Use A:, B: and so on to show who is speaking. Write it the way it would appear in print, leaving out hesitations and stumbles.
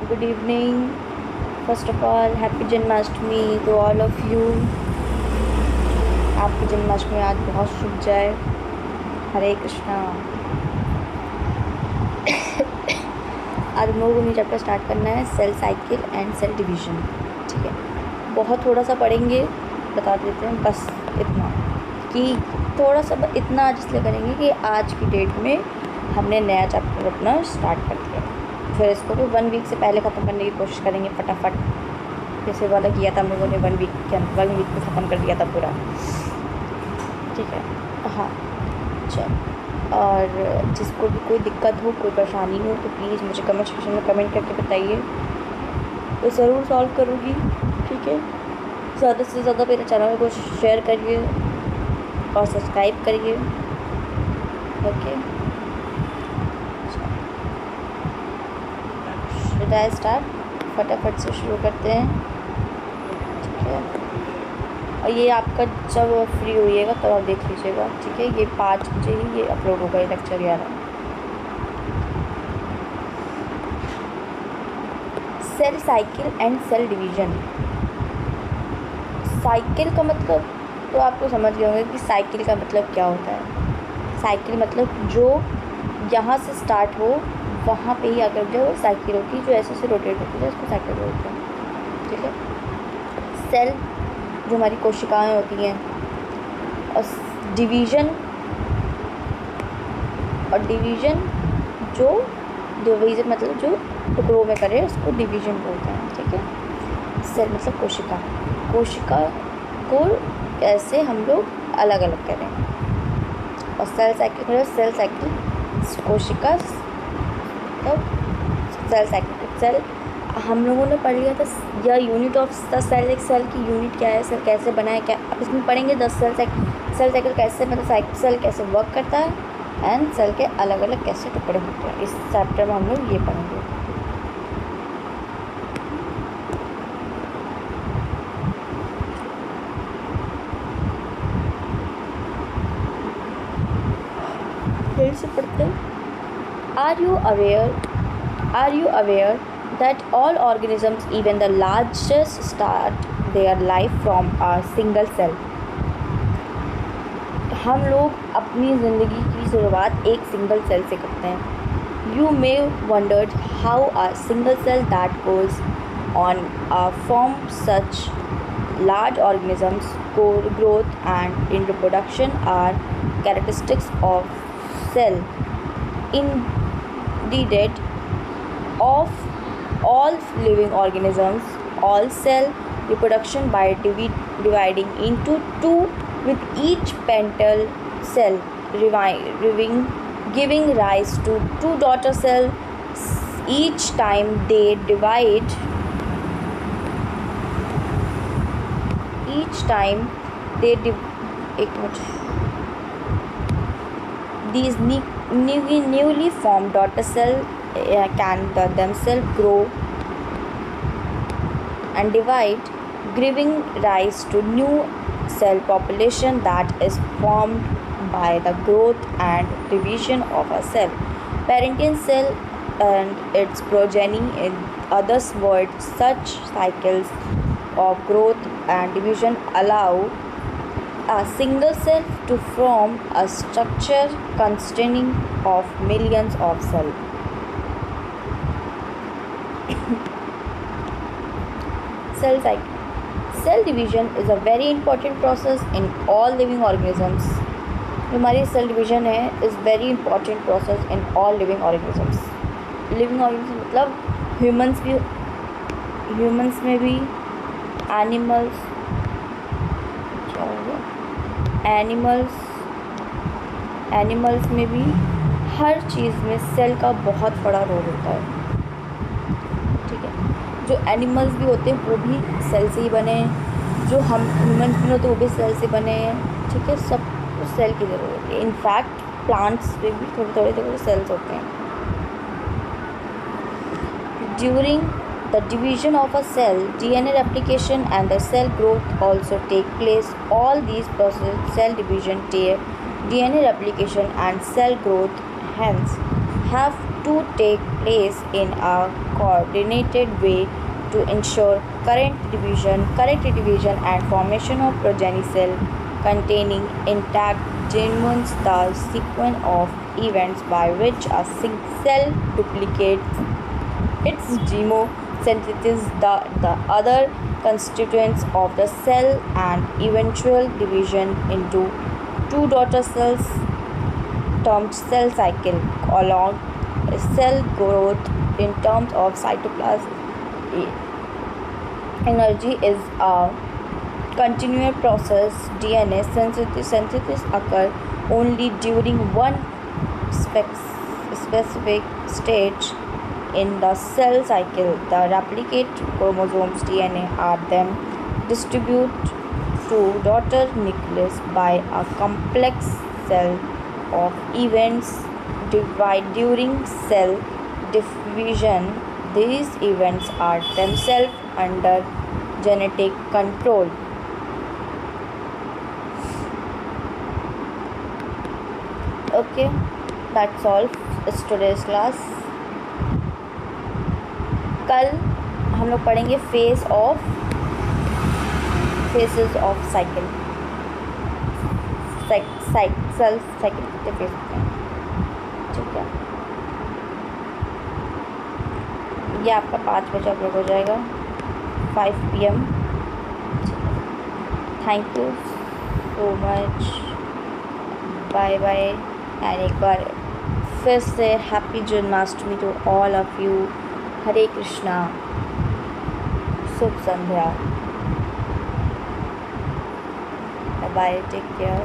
A: Good evening. First of all, happy Janmashtami to all of you. आपकी जन्माष्टमी आज बहुत शुभ जाए. हरे कृष्णा. आज हम लोगों को चैप्टर स्टार्ट करना है cell cycle and cell division. ठीक है, बहुत थोड़ा सा पढ़ेंगे, बता देते हैं बस इतना कि थोड़ा सा इतना आज इसलिए करेंगे कि आज की डेट में हमने नया चैप्टर अपना स्टार्ट कर दिया. फिर इसको भी 1 वीक से पहले ख़त्म करने की कोशिश करेंगे फटाफट, जैसे वाला किया था हम लोगों ने. 1 वीक में ख़त्म कर दिया था पूरा. ठीक है, हाँ चल. और जिसको भी कोई दिक्कत हो, कोई परेशानी हो तो प्लीज़ मुझे कमेंट सेक्शन में कमेंट करके बताइए, तो ज़रूर सॉल्व करूँगी. ठीक है, ज़्यादा से ज़्यादा मेरे चैनल को शेयर करिए और सब्सक्राइब करिए. Okay, should start. फटाफट से शुरू करते हैं. ठीक है, और ये आपका जब फ्री होइएगा तब आप देख लीजिएगा. ठीक है, ये 5 बजे ही ये अपलोड होगा, ये lecture 11. Cell cycle and cell division. Cycle का मतलब तो आपको समझ गए होंगे कि साइकिल का मतलब क्या होता है. साइकिल मतलब जो यहाँ से स्टार्ट हो वहाँ पे ही अगर जो साइकिल होती है, जो ऐसे से रोटेट होती है, उसको साइकिल बोलते हैं. ठीक है, सेल जो हमारी कोशिकाएं होती हैं, और डिवीज़न मतलब जो टुकड़ों में करे उसको डिवीज़न बोलते हैं. ठीक है, सेल मतलब कोशिका को कैसे हम लोग अलग अलग करें. और सेल साइकिल कोशिका सेल साइकिल. सेल हम लोगों ने पढ़ लिया था, या यूनिट ऑफ द सेल. एक सेल की यूनिट क्या है, सेल कैसे बना है, क्या अब इसमें पढ़ेंगे. 10 सेल साइकिल कैसे, मतलब सेल कैसे वर्क करता है, एंड सेल के अलग अलग कैसे टुकड़े होते हैं. इस चैप्टर में हम लोग ये पढ़ेंगे. फिर से पढ़ते हैं. Are you aware that all organisms, even the largest, start their life from a single cell? हम लोग अपनी ज़िंदगी की शुरुआत एक सिंगल सेल से करते हैं. You may wondered how a single cell that goes on form such large organisms. Growth and in reproduction are characteristics of cell. Indeed, of all living organisms, all cell reproduction by dividing into two, with each pental cell giving rise to 2 daughter cells each time they divide. एक minute. These newly formed daughter cell can themselves grow and divide, giving rise to new cell population that is formed by the growth and division of a cell. Parental cell and its progeny. In other words, such cycles of growth and division allow a single cell to form a structure consisting of millions of cells. Cell cycle. Cell division is a very important process in all living organisms. हमारी cell division है is very important process in all living organisms. Living organism मतलब humans में भी, animals में भी, हर चीज़ में cell का बहुत बड़ा रोल होता है. ठीक है, जो एनिमल्स भी होते हैं वो भी सेल से ही बने हैं, जो हम ह्यूमंस भी होते हैं वो भी सेल से बने हैं. ठीक है, सब सेल की ज़रूरत होती है. इनफैक्ट प्लांट्स में भी थोड़े सेल्स होते हैं. During the division of a cell, DNA replication and the cell growth also take place. All these processes, cell division, DNA replication and cell growth, hence have to take place in a coordinated way to ensure correct division and formation of progeny cell containing intact genomes. The sequence of events by which a cell duplicates its synthesis the other constituents of the cell and eventual division into two daughter cells termed cell cycle along cell growth in terms of cytoplasm energy is a continuous process. DNA synthesis occurs only during one specific stage in the cell cycle. The replicate chromosomes DNA are then distributed to daughter nucleus by a complex cell of events during cell division. These events are themselves under genetic control. Okay, that's all. It's today's class. कल हम लोग पढ़ेंगे phases of cycle cell cycle कितने phase होते हैं, ठीक है। ये आपका 5 बजे अपलोड हो जाएगा 5 PM। Thank you so much, bye bye. And एक बार फिर से happy Janmashtami to all of you. Hare Krishna, शुभ संध्या, बाय, टेक केयर।